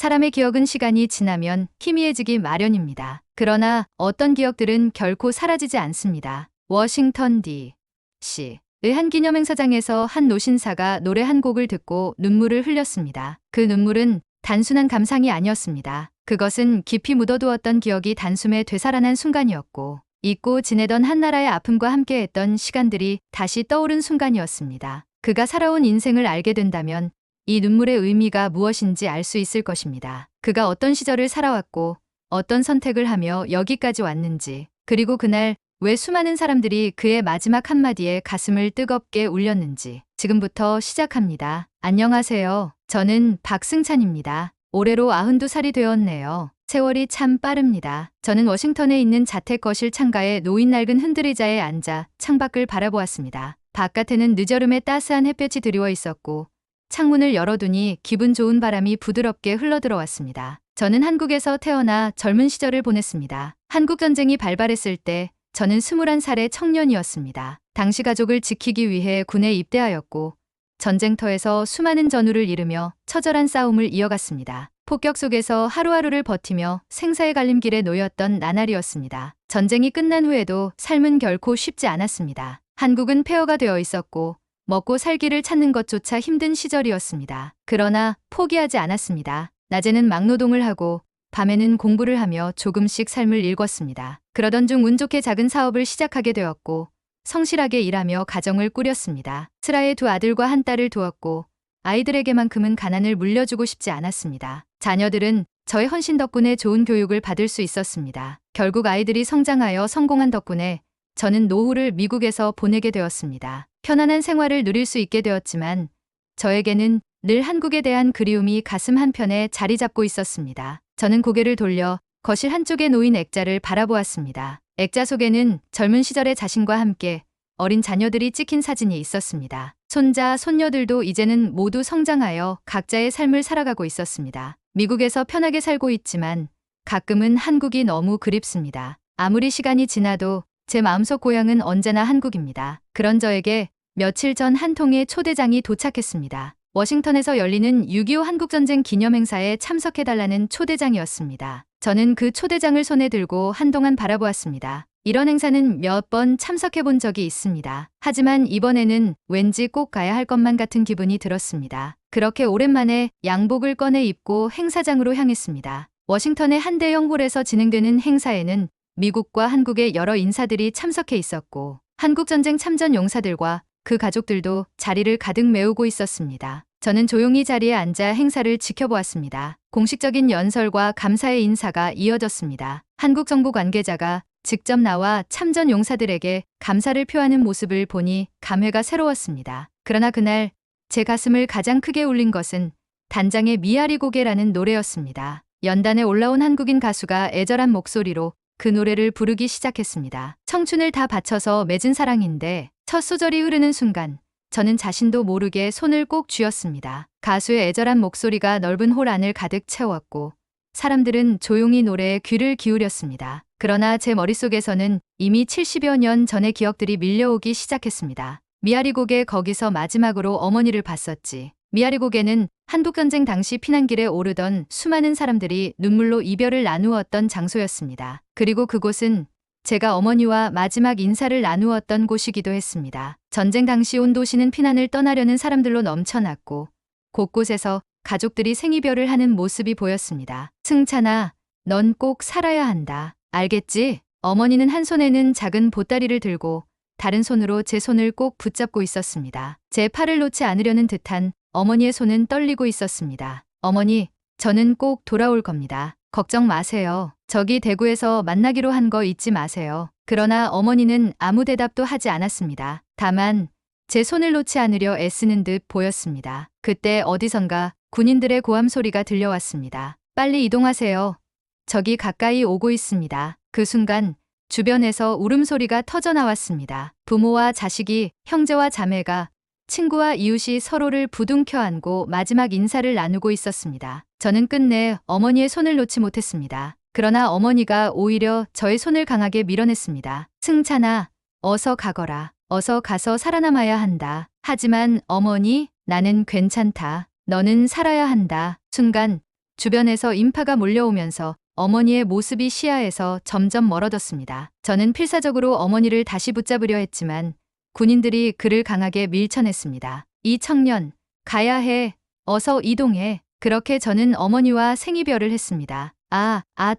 사람의 기억은 시간이 지나면 희미해지기 마련입니다. 그러나 어떤 기억들은 결코 사라지지 않습니다. 워싱턴 D.C.의 한 기념행사장에서 한 노신사가 노래 한 곡을 듣고 눈물을 흘렸습니다. 그 눈물은 단순한 감상이 아니었습니다. 그것은 깊이 묻어두었던 기억이 단숨에 되살아난 순간이었고, 잊고 지내던 한 나라의 아픔과 함께했던 시간들이 다시 떠오른 순간이었습니다. 그가 살아온 인생을 알게 된다면 이 눈물의 의미가 무엇인지 알 수 있을 것입니다. 그가 어떤 시절을 살아왔고 어떤 선택을 하며 여기까지 왔는지, 그리고 그날 왜 수많은 사람들이 그의 마지막 한마디에 가슴을 뜨겁게 울렸는지. 지금부터 시작합니다. 안녕하세요. 저는 박승찬입니다. 올해로 92살이 되었네요. 세월이 참 빠릅니다. 저는 워싱턴에 있는 자택거실 창가에 놓인 낡은 흔들의자에 앉아 창밖을 바라보았습니다. 바깥에는 늦여름의 따스한 햇볕이 드리워 있었고, 창문을 열어두니 기분 좋은 바람이 부드럽게 흘러들어왔습니다. 저는 한국에서 태어나 젊은 시절을 보냈습니다. 한국전쟁이 발발했을 때 저는 21살의 청년이었습니다. 당시 가족을 지키기 위해 군에 입대하였고, 전쟁터에서 수많은 전우를 이루며 처절한 싸움을 이어갔습니다. 폭격 속에서 하루하루를 버티며 생사의 갈림길에 놓였던 나날이었습니다. 전쟁이 끝난 후에도 삶은 결코 쉽지 않았습니다. 한국은 폐허가 되어 있었고 먹고 살기를 찾는 것조차 힘든 시절이었습니다. 그러나 포기하지 않았습니다. 낮에는 막노동을 하고 밤에는 공부를 하며 조금씩 삶을 일궜습니다. 그러던 중 운 좋게 작은 사업을 시작하게 되었고, 성실하게 일하며 가정을 꾸렸습니다. 슬하에 두 아들과 한 딸을 두었고, 아이들에게만큼은 가난을 물려주고 싶지 않았습니다. 자녀들은 저의 헌신 덕분에 좋은 교육을 받을 수 있었습니다. 결국 아이들이 성장하여 성공한 덕분에 저는 노후를 미국에서 보내게 되었습니다. 편안한 생활을 누릴 수 있게 되었지만 저에게는 늘 한국에 대한 그리움이 가슴 한편에 자리 잡고 있었습니다. 저는 고개를 돌려 거실 한쪽에 놓인 액자를 바라보았습니다. 액자 속에는 젊은 시절의 자신과 함께 어린 자녀들이 찍힌 사진이 있었습니다. 손자, 손녀들도 이제는 모두 성장하여 각자의 삶을 살아가고 있었습니다. 미국에서 편하게 살고 있지만 가끔은 한국이 너무 그립습니다. 아무리 시간이 지나도 제 마음속 고향은 언제나 한국입니다. 그런 저에게 며칠 전 한 통의 초대장이 도착했습니다. 워싱턴에서 열리는 6.25 한국전쟁 기념행사에 참석해달라는 초대장이었습니다. 저는 그 초대장을 손에 들고 한동안 바라보았습니다. 이런 행사는 몇 번 참석해본 적이 있습니다. 하지만 이번에는 왠지 꼭 가야 할 것만 같은 기분이 들었습니다. 그렇게 오랜만에 양복을 꺼내 입고 행사장으로 향했습니다. 워싱턴의 한 대형 홀에서 진행되는 행사에는 미국과 한국의 여러 인사들이 참석해 있었고, 한국전쟁 참전 용사들과 그 가족들도 자리를 가득 메우고 있었습니다. 저는 조용히 자리에 앉아 행사를 지켜보았습니다. 공식적인 연설과 감사의 인사가 이어졌습니다. 한국 정부 관계자가 직접 나와 참전 용사들에게 감사를 표하는 모습을 보니 감회가 새로웠습니다. 그러나 그날 제 가슴을 가장 크게 울린 것은 단장의 미아리 고개라는 노래였습니다. 연단에 올라온 한국인 가수가 애절한 목소리로 그 노래를 부르기 시작했습니다. 청춘을 다 바쳐서 맺은 사랑인데, 첫 소절이 흐르는 순간 저는 자신도 모르게 손을 꼭 쥐었습니다. 가수의 애절한 목소리가 넓은 홀 안을 가득 채웠고, 사람들은 조용히 노래에 귀를 기울였습니다. 그러나 제 머릿속에서는 이미 70여 년 전의 기억들이 밀려오기 시작했습니다. 미아리 고개, 거기서 마지막으로 어머니를 봤었지. 미아리 고개는 한국전쟁 당시 피난길에 오르던 수많은 사람들이 눈물로 이별을 나누었던 장소였습니다. 그리고 그곳은 제가 어머니와 마지막 인사를 나누었던 곳이기도 했습니다. 전쟁 당시 온 도시는 피난을 떠나려는 사람들로 넘쳐났고, 곳곳에서 가족들이 생이별을 하는 모습이 보였습니다. 승찬아, 넌 꼭 살아야 한다. 알겠지? 어머니는 한 손에는 작은 보따리를 들고 다른 손으로 제 손을 꼭 붙잡고 있었습니다. 제 팔을 놓지 않으려는 듯한 어머니의 손은 떨리고 있었습니다. 어머니, 저는 꼭 돌아올 겁니다. 걱정 마세요. 저기 대구에서 만나기로 한 거 잊지 마세요. 그러나 어머니는 아무 대답도 하지 않았습니다. 다만 제 손을 놓지 않으려 애쓰는 듯 보였습니다. 그때 어디선가 군인들의 고함 소리가 들려왔습니다. 빨리 이동하세요. 저기 가까이 오고 있습니다. 그 순간 주변에서 울음소리가 터져나왔습니다. 부모와 자식이, 형제와 자매가, 친구와 이웃이 서로를 부둥켜 안고 마지막 인사를 나누고 있었습니다. 저는 끝내 어머니의 손을 놓지 못했습니다. 그러나 어머니가 오히려 저의 손을 강하게 밀어냈습니다. 승찬아, 어서 가거라. 어서 가서 살아남아야 한다. 하지만 어머니, 나는 괜찮다. 너는 살아야 한다. 순간 주변에서 인파가 몰려오면서 어머니의 모습이 시야에서 점점 멀어졌습니다. 저는 필사적으로 어머니를 다시 붙잡으려 했지만 군인들이 그를 강하게 밀쳐냈습니다. 이 청년, 가야 해. 어서 이동해. 그렇게 저는 어머니와 생이별을 했습니다.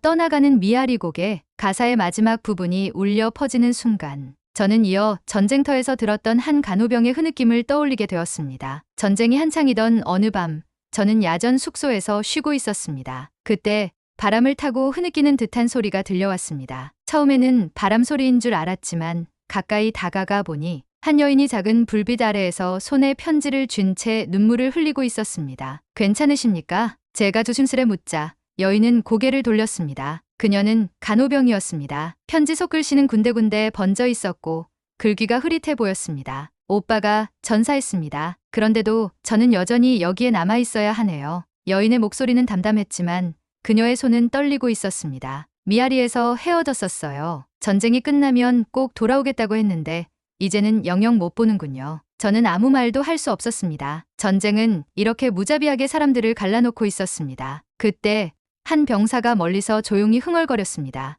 떠나가는 미아리 곡의 가사의 마지막 부분이 울려 퍼지는 순간 저는 이어 전쟁터에서 들었던 한 간호병의 흐느낌을 떠올리게 되었습니다. 전쟁이 한창이던 어느 밤 저는 야전 숙소에서 쉬고 있었습니다. 그때 바람을 타고 흐느끼는 듯한 소리가 들려왔습니다. 처음에는 바람 소리인 줄 알았지만 가까이 다가가 보니 한 여인이 작은 불빛 아래에서 손에 편지를 쥔 채 눈물을 흘리고 있었습니다. 괜찮으십니까? 제가 조심스레 묻자 여인은 고개를 돌렸습니다. 그녀는 간호병이었습니다. 편지 속글씨는 군데군데 번져 있었고 글귀가 흐릿해 보였습니다. 오빠가 전사했습니다. 그런데도 저는 여전히 여기에 남아 있어야 하네요. 여인의 목소리는 담담했지만 그녀의 손은 떨리고 있었습니다. 미아리에서 헤어졌었어요. 전쟁이 끝나면 꼭 돌아오겠다고 했는데 이제는 영영 못 보는군요. 저는 아무 말도 할 수 없었습니다. 전쟁은 이렇게 무자비하게 사람들을 갈라놓고 있었습니다. 그때 한 병사가 멀리서 조용히 흥얼거렸습니다.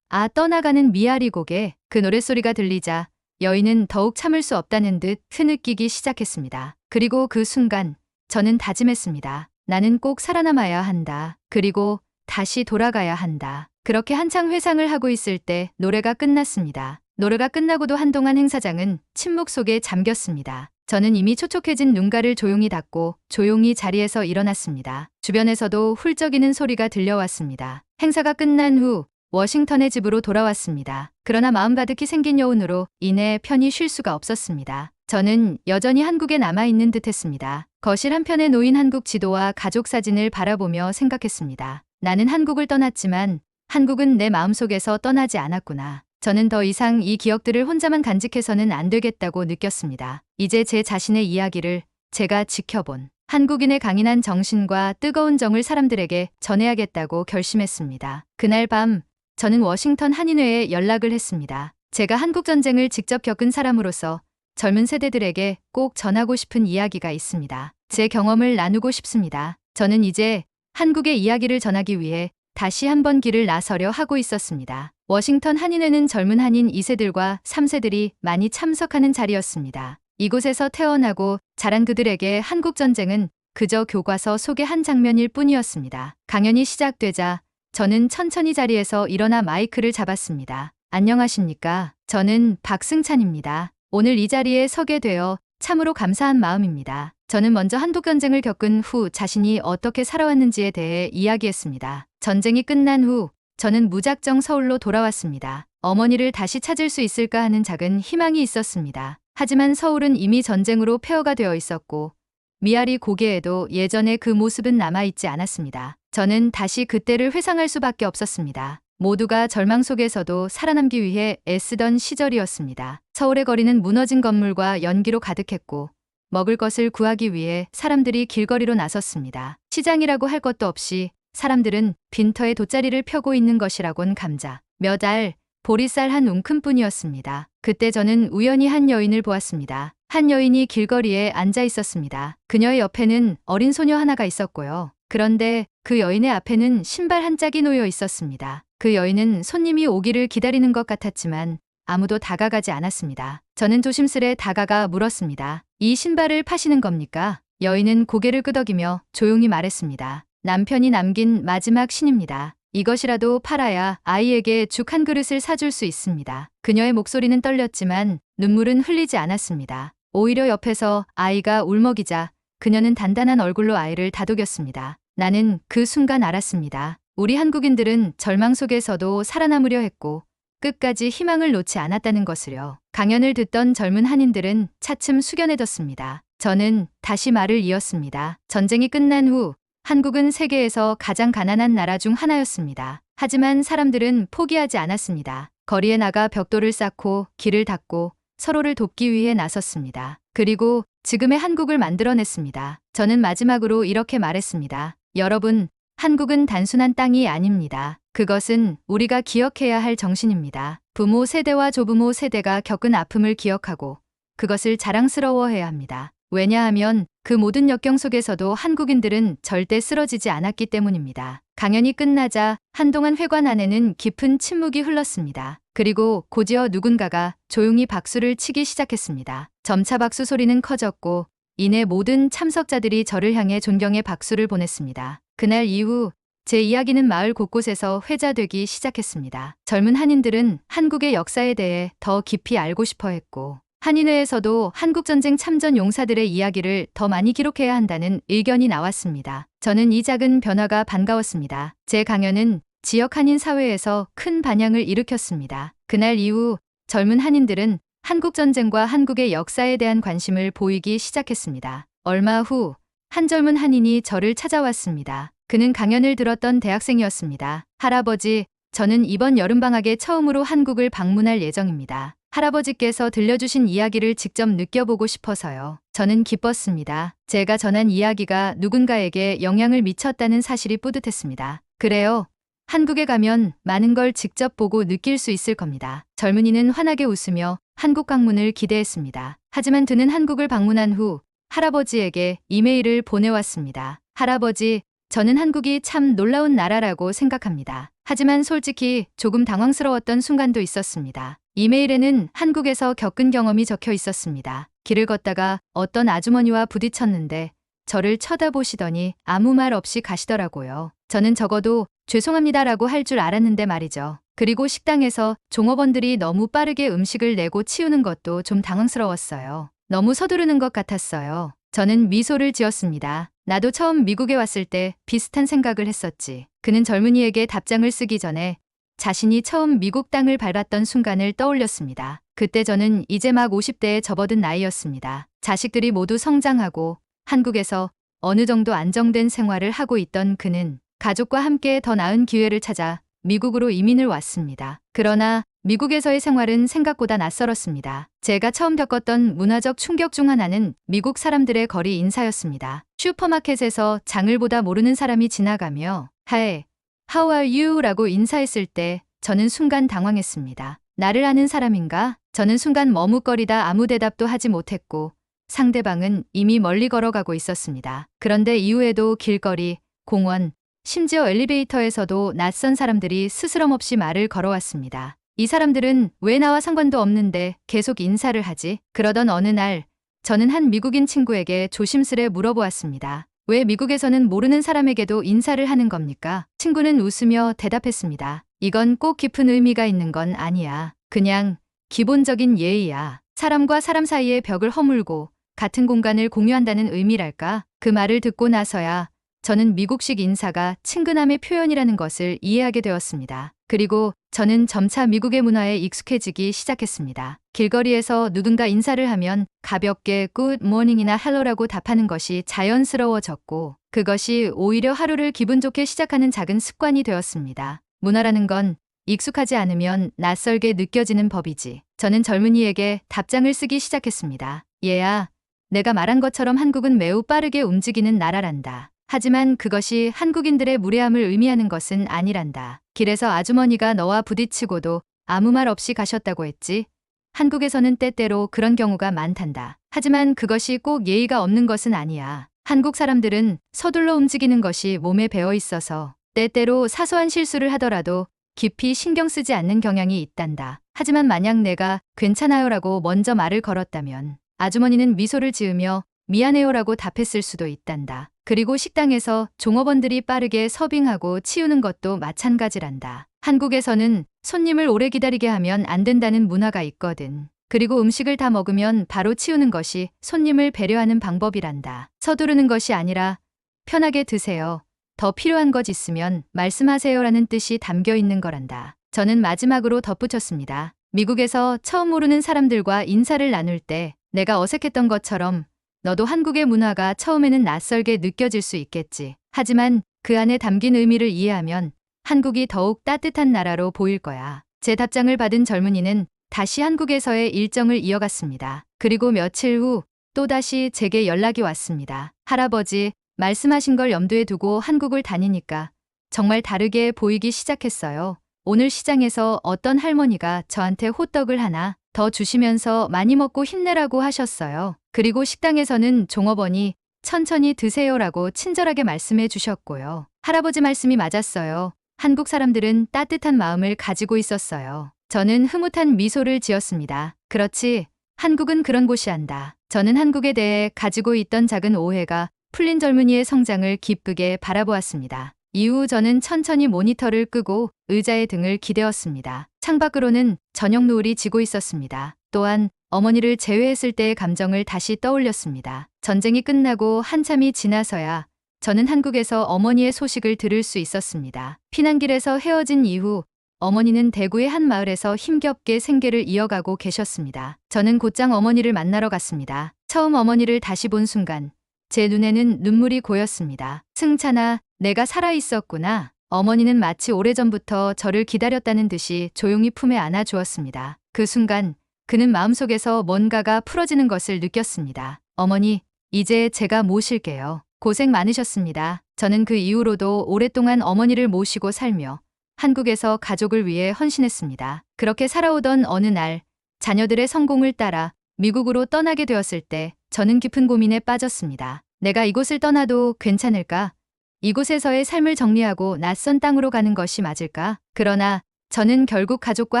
떠나가는 미아리 곡에 그 노랫소리가 들리자 여인은 더욱 참을 수 없다는 듯 흐느끼기 시작했습니다. 그리고 그 순간 저는 다짐했습니다. 나는 꼭 살아남아야 한다. 그리고 다시 돌아가야 한다. 그렇게 한창 회상을 하고 있을 때 노래가 끝났습니다. 노래가 끝나고도 한동안 행사장은 침묵 속에 잠겼습니다. 저는 이미 촉촉해진 눈가를 조용히 닫고 조용히 자리에서 일어났습니다. 주변에서도 훌쩍이는 소리가 들려왔습니다. 행사가 끝난 후 워싱턴의 집으로 돌아왔습니다. 그러나 마음 가득히 생긴 여운으로 인해 편히 쉴 수가 없었습니다. 저는 여전히 한국에 남아있는 듯했습니다. 거실 한편에 놓인 한국 지도와 가족 사진을 바라보며 생각했습니다. 나는 한국을 떠났지만 한국은 내 마음속에서 떠나지 않았구나. 저는 더 이상 이 기억들을 혼자만 간직해서는 안 되겠다고 느꼈습니다. 이제 제 자신의 이야기를 제가 지켜본 한국인의 강인한 정신과 뜨거운 정을 사람들에게 전해야겠다고 결심했습니다. 그날 밤 저는 워싱턴 한인회에 연락을 했습니다. 제가 한국전쟁을 직접 겪은 사람으로서 젊은 세대들에게 꼭 전하고 싶은 이야기가 있습니다. 제 경험을 나누고 싶습니다. 저는 이제 한국의 이야기를 전하기 위해 다시 한번 길을 나서려 하고 있었습니다. 워싱턴 한인회는 젊은 한인 2세들과 3세들이 많이 참석하는 자리였습니다. 이곳에서 태어나고 자란 그들에게 한국전쟁은 그저 교과서 속의 한 장면일 뿐이었습니다. 강연이 시작되자 저는 천천히 자리에서 일어나 마이크를 잡았습니다. 안녕하십니까? 저는 박승찬입니다. 오늘 이 자리에 서게 되어 참으로 감사한 마음입니다. 저는 먼저 한국전쟁을 겪은 후 자신이 어떻게 살아왔는지에 대해 이야기했습니다. 전쟁이 끝난 후 저는 무작정 서울로 돌아왔습니다. 어머니를 다시 찾을 수 있을까 하는 작은 희망이 있었습니다. 하지만 서울은 이미 전쟁으로 폐허가 되어 있었고 미아리 고개에도 예전의 그 모습은 남아있지 않았습니다. 저는 다시 그때를 회상할 수밖에 없었습니다. 모두가 절망 속에서도 살아남기 위해 애쓰던 시절이었습니다. 서울의 거리는 무너진 건물과 연기로 가득했고 먹을 것을 구하기 위해 사람들이 길거리로 나섰습니다. 시장이라고 할 것도 없이 사람들은 빈터에 돗자리를 펴고 있는 것이라곤 감자, 몇 알, 보리쌀 한 웅큼뿐이었습니다. 그때 저는 우연히 한 여인을 보았습니다. 한 여인이 길거리에 앉아 있었습니다. 그녀의 옆에는 어린 소녀 하나가 있었고요. 그런데 그 여인의 앞에는 신발 한 짝이 놓여 있었습니다. 그 여인은 손님이 오기를 기다리는 것 같았지만 아무도 다가가지 않았습니다. 저는 조심스레 다가가 물었습니다. 이 신발을 파시는 겁니까? 여인은 고개를 끄덕이며 조용히 말했습니다. 남편이 남긴 마지막 신입니다. 이것이라도 팔아야 아이에게 죽 한 그릇을 사줄 수 있습니다. 그녀의 목소리는 떨렸지만 눈물은 흘리지 않았습니다. 오히려 옆에서 아이가 울먹이자 그녀는 단단한 얼굴로 아이를 다독였습니다. 나는 그 순간 알았습니다. 우리 한국인들은 절망 속에서도 살아남으려 했고 끝까지 희망을 놓지 않았다는 것을요. 강연을 듣던 젊은 한인들은 차츰 숙연해졌습니다. 저는 다시 말을 이었습니다. 전쟁이 끝난 후 한국은 세계에서 가장 가난한 나라 중 하나였습니다. 하지만 사람들은 포기하지 않았습니다. 거리에 나가 벽돌을 쌓고 길을 닦고 서로를 돕기 위해 나섰습니다. 그리고 지금의 한국을 만들어냈습니다. 저는 마지막으로 이렇게 말했습니다. 여러분, 한국은 단순한 땅이 아닙니다. 그것은 우리가 기억해야 할 정신입니다. 부모 세대와 조부모 세대가 겪은 아픔을 기억하고 그것을 자랑스러워해야 합니다. 왜냐하면 그 모든 역경 속에서도 한국인들은 절대 쓰러지지 않았기 때문입니다. 강연이 끝나자 한동안 회관 안에는 깊은 침묵이 흘렀습니다. 그리고 곧이어 누군가가 조용히 박수를 치기 시작했습니다. 점차 박수 소리는 커졌고 이내 모든 참석자들이 저를 향해 존경의 박수를 보냈습니다. 그날 이후 제 이야기는 마을 곳곳에서 회자되기 시작했습니다. 젊은 한인들은 한국의 역사에 대해 더 깊이 알고 싶어 했고 한인회에서도 한국전쟁 참전 용사들의 이야기를 더 많이 기록해야 한다는 의견이 나왔습니다. 저는 이 작은 변화가 반가웠습니다. 제 강연은 지역 한인 사회에서 큰 반향을 일으켰습니다. 그날 이후 젊은 한인들은 한국전쟁과 한국의 역사에 대한 관심을 보이기 시작했습니다. 얼마 후 한 젊은 한인이 저를 찾아왔습니다. 그는 강연을 들었던 대학생이었습니다. 할아버지, 저는 이번 여름방학에 처음으로 한국을 방문할 예정입니다. 할아버지께서 들려주신 이야기를 직접 느껴보고 싶어서요. 저는 기뻤습니다. 제가 전한 이야기가 누군가에게 영향을 미쳤다는 사실이 뿌듯했습니다. 그래요. 한국에 가면 많은 걸 직접 보고 느낄 수 있을 겁니다. 젊은이는 환하게 웃으며 한국 방문을 기대했습니다. 하지만 그는 한국을 방문한 후 할아버지에게 이메일을 보내왔습니다. 할아버지, 저는 한국이 참 놀라운 나라라고 생각합니다. 하지만 솔직히 조금 당황스러웠던 순간도 있었습니다. 이메일에는 한국에서 겪은 경험이 적혀 있었습니다. 길을 걷다가 어떤 아주머니와 부딪혔는데 저를 쳐다보시더니 아무 말 없이 가시더라고요. 저는 적어도 죄송합니다라고 할 줄 알았는데 말이죠. 그리고 식당에서 종업원들이 너무 빠르게 음식을 내고 치우는 것도 좀 당황스러웠어요. 너무 서두르는 것 같았어요. 저는 미소를 지었습니다. 나도 처음 미국에 왔을 때 비슷한 생각을 했었지. 그는 젊은이에게 답장을 쓰기 전에 자신이 처음 미국 땅을 밟았던 순간을 떠올렸습니다. 그때 저는 이제 막 50대에 접어든 나이였습니다. 자식들이 모두 성장하고 한국에서 어느 정도 안정된 생활을 하고 있던 그는 가족과 함께 더 나은 기회를 찾아 미국으로 이민을 왔습니다. 그러나 미국에서의 생활은 생각보다 낯설었습니다. 제가 처음 겪었던 문화적 충격 중 하나는 미국 사람들의 거리 인사였습니다. 슈퍼마켓에서 장을 보다 모르는 사람이 지나가며 Hi, how are you? 라고 인사했을 때 저는 순간 당황했습니다. 나를 아는 사람인가? 저는 순간 머뭇거리다 아무 대답도 하지 못했고 상대방은 이미 멀리 걸어가고 있었습니다. 그런데 이후에도 길거리, 공원, 심지어 엘리베이터에서도 낯선 사람들이 스스럼없이 말을 걸어왔습니다. 이 사람들은 왜 나와 상관도 없는데 계속 인사를 하지? 그러던 어느 날 저는 한 미국인 친구에게 조심스레 물어보았습니다. 왜 미국에서는 모르는 사람에게도 인사를 하는 겁니까? 친구는 웃으며 대답했습니다. 이건 꼭 깊은 의미가 있는 건 아니야. 그냥 기본적인 예의야. 사람과 사람 사이의 벽을 허물고 같은 공간을 공유한다는 의미랄까? 그 말을 듣고 나서야 저는 미국식 인사가 친근함의 표현이라는 것을 이해하게 되었습니다. 그리고 저는 점차 미국의 문화에 익숙해지기 시작했습니다. 길거리에서 누군가 인사를 하면 가볍게 Good morning이나 Hello라고 답하는 것이 자연스러워졌고 그것이 오히려 하루를 기분 좋게 시작하는 작은 습관이 되었습니다. 문화라는 건 익숙하지 않으면 낯설게 느껴지는 법이지. 저는 젊은이에게 답장을 쓰기 시작했습니다. 얘야, 내가 말한 것처럼 한국은 매우 빠르게 움직이는 나라란다. 하지만 그것이 한국인들의 무례함을 의미하는 것은 아니란다. 길에서 아주머니가 너와 부딪히고도 아무 말 없이 가셨다고 했지. 한국에서는 때때로 그런 경우가 많단다. 하지만 그것이 꼭 예의가 없는 것은 아니야. 한국 사람들은 서둘러 움직이는 것이 몸에 배어 있어서 때때로 사소한 실수를 하더라도 깊이 신경 쓰지 않는 경향이 있단다. 하지만 만약 내가 괜찮아요라고 먼저 말을 걸었다면 아주머니는 미소를 지으며 미안해요라고 답했을 수도 있단다. 그리고 식당에서 종업원들이 빠르게 서빙하고 치우는 것도 마찬가지란다. 한국에서는 손님을 오래 기다리게 하면 안 된다는 문화가 있거든. 그리고 음식을 다 먹으면 바로 치우는 것이 손님을 배려하는 방법이란다. 서두르는 것이 아니라 편하게 드세요. 더 필요한 것 있으면 말씀하세요라는 뜻이 담겨 있는 거란다. 저는 마지막으로 덧붙였습니다. 미국에서 처음 모르는 사람들과 인사를 나눌 때 내가 어색했던 것처럼 너도 한국의 문화가 처음에는 낯설게 느껴질 수 있겠지. 하지만 그 안에 담긴 의미를 이해하면 한국이 더욱 따뜻한 나라로 보일 거야. 제 답장을 받은 젊은이는 다시 한국에서의 일정을 이어갔습니다. 그리고 며칠 후 또다시 제게 연락이 왔습니다. 할아버지, 말씀하신 걸 염두에 두고 한국을 다니니까 정말 다르게 보이기 시작했어요. 오늘 시장에서 어떤 할머니가 저한테 호떡을 하나 더 주시면서 많이 먹고 힘내라고 하셨어요. 그리고 식당에서는 종업원이 천천히 드세요라고 친절하게 말씀해 주셨고요. 할아버지 말씀이 맞았어요. 한국 사람들은 따뜻한 마음을 가지고 있었어요. 저는 흐뭇한 미소를 지었습니다. 그렇지. 한국은 그런 곳이 한다. 저는 한국에 대해 가지고 있던 작은 오해가 풀린 젊은이의 성장을 기쁘게 바라보았습니다. 이후 저는 천천히 모니터를 끄고 의자에 등을 기대었습니다. 창밖으로는 저녁 노을이 지고 있었습니다. 또한 어머니를 제외했을 때의 감정을 다시 떠올렸습니다. 전쟁이 끝나고 한참이 지나서야 저는 한국에서 어머니의 소식을 들을 수 있었습니다. 피난길에서 헤어진 이후 어머니는 대구의 한 마을에서 힘겹게 생계를 이어가고 계셨습니다. 저는 곧장 어머니를 만나러 갔습니다. 처음 어머니를 다시 본 순간 제 눈에는 눈물이 고였습니다. 승찬아, 내가 살아있었구나. 어머니는 마치 오래전부터 저를 기다렸다는 듯이 조용히 품에 안아주었습니다. 그 순간 그는 마음속에서 뭔가가 풀어지는 것을 느꼈습니다. 어머니, 이제 제가 모실게요. 고생 많으셨습니다. 저는 그 이후로도 오랫동안 어머니를 모시고 살며 한국에서 가족을 위해 헌신했습니다. 그렇게 살아오던 어느 날 자녀들의 성공을 따라 미국으로 떠나게 되었을 때 저는 깊은 고민에 빠졌습니다. 내가 이곳을 떠나도 괜찮을까? 이곳에서의 삶을 정리하고 낯선 땅으로 가는 것이 맞을까? 그러나 저는 결국 가족과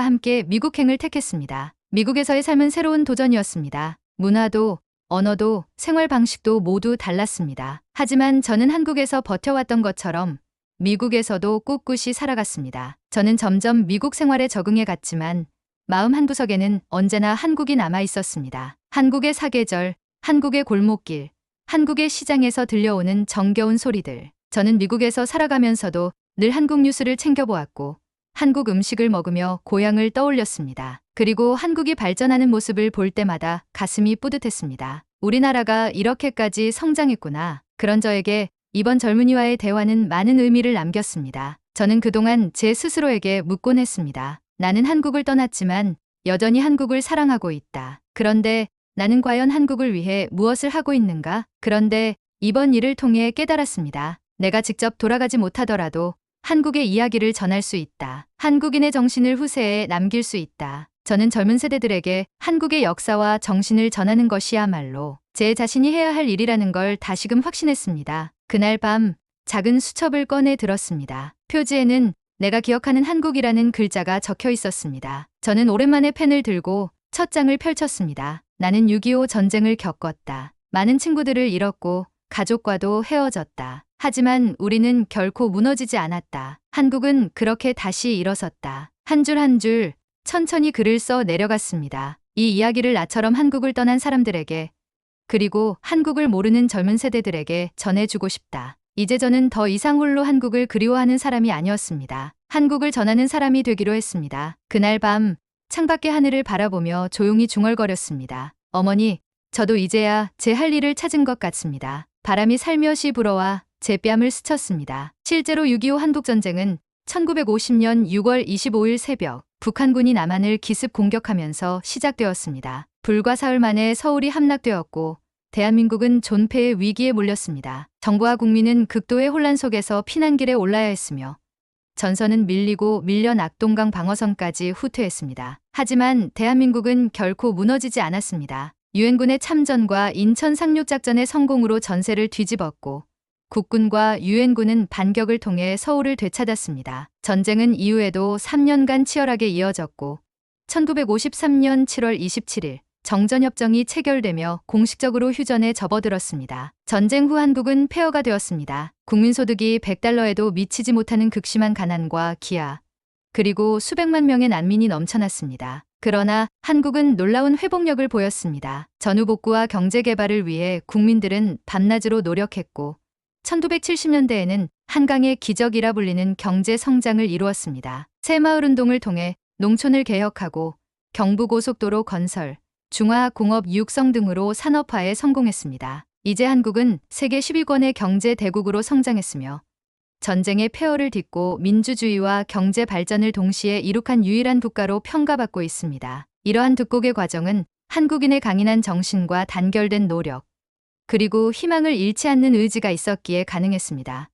함께 미국행을 택했습니다. 미국에서의 삶은 새로운 도전이었습니다. 문화도, 언어도, 생활 방식도 모두 달랐습니다. 하지만 저는 한국에서 버텨왔던 것처럼 미국에서도 꿋꿋이 살아갔습니다. 저는 점점 미국 생활에 적응해 갔지만 마음 한구석에는 언제나 한국이 남아 있었습니다. 한국의 사계절, 한국의 골목길, 한국의 시장에서 들려오는 정겨운 소리들. 저는 미국에서 살아가면서도 늘 한국 뉴스를 챙겨보았고 한국 음식을 먹으며 고향을 떠올렸습니다. 그리고 한국이 발전하는 모습을 볼 때마다 가슴이 뿌듯했습니다. 우리나라가 이렇게까지 성장했구나. 그런 저에게 이번 젊은이와의 대화는 많은 의미를 남겼습니다. 저는 그동안 제 스스로에게 묻곤 했습니다. 나는 한국을 떠났지만 여전히 한국을 사랑하고 있다. 그런데 나는 과연 한국을 위해 무엇을 하고 있는가? 그런데 이번 일을 통해 깨달았습니다. 내가 직접 돌아가지 못하더라도 한국의 이야기를 전할 수 있다. 한국인의 정신을 후세에 남길 수 있다. 저는 젊은 세대들에게 한국의 역사와 정신을 전하는 것이야말로 제 자신이 해야 할 일이라는 걸 다시금 확신했습니다. 그날 밤 작은 수첩을 꺼내 들었습니다. 표지에는 내가 기억하는 한국이라는 글자가 적혀 있었습니다. 저는 오랜만에 펜을 들고 첫 장을 펼쳤습니다. 나는 6.25 전쟁을 겪었다. 많은 친구들을 잃었고 가족과도 헤어졌다. 하지만 우리는 결코 무너지지 않았다. 한국은 그렇게 다시 일어섰다. 한 줄 한 줄 천천히 글을 써 내려갔습니다. 이 이야기를 나처럼 한국을 떠난 사람들에게 그리고 한국을 모르는 젊은 세대들에게 전해주고 싶다. 이제 저는 더 이상 홀로 한국을 그리워하는 사람이 아니었습니다. 한국을 전하는 사람이 되기로 했습니다. 그날 밤 창밖의 하늘을 바라보며 조용히 중얼거렸습니다. 어머니, 저도 이제야 제 할 일을 찾은 것 같습니다. 바람이 살며시 불어와 제 뺨을 스쳤습니다. 실제로 6.25 한국전쟁은 1950년 6월 25일 새벽 북한군이 남한을 기습 공격하면서 시작되었습니다. 불과 사흘 만에 서울이 함락되었고 대한민국은 존폐의 위기에 몰렸습니다. 정부와 국민은 극도의 혼란 속에서 피난길에 올라야 했으며 전선은 밀리고 밀려 낙동강 방어선까지 후퇴했습니다. 하지만 대한민국은 결코 무너지지 않았습니다. 유엔군의 참전과 인천 상륙작전의 성공으로 전세를 뒤집었고 국군과 유엔군은 반격을 통해 서울을 되찾았습니다. 전쟁은 이후에도 3년간 치열하게 이어졌고 1953년 7월 27일 정전협정이 체결되며 공식적으로 휴전에 접어들었습니다. 전쟁 후 한국은 폐허가 되었습니다. 국민소득이 100달러에도 미치지 못하는 극심한 가난과 기아, 그리고 수백만 명의 난민이 넘쳐났습니다. 그러나 한국은 놀라운 회복력을 보였습니다. 전후 복구와 경제 개발을 위해 국민들은 밤낮으로 노력했고 1970년대에는 한강의 기적이라 불리는 경제 성장을 이루었습니다. 새마을운동을 통해 농촌을 개혁하고 경부고속도로 건설, 중화공업 육성 등으로 산업화에 성공했습니다. 이제 한국은 세계 10위권의 경제 대국으로 성장했으며 전쟁의 폐허를 딛고 민주주의와 경제 발전을 동시에 이룩한 유일한 국가로 평가받고 있습니다. 이러한 득곡의 과정은 한국인의 강인한 정신과 단결된 노력, 그리고 희망을 잃지 않는 의지가 있었기에 가능했습니다.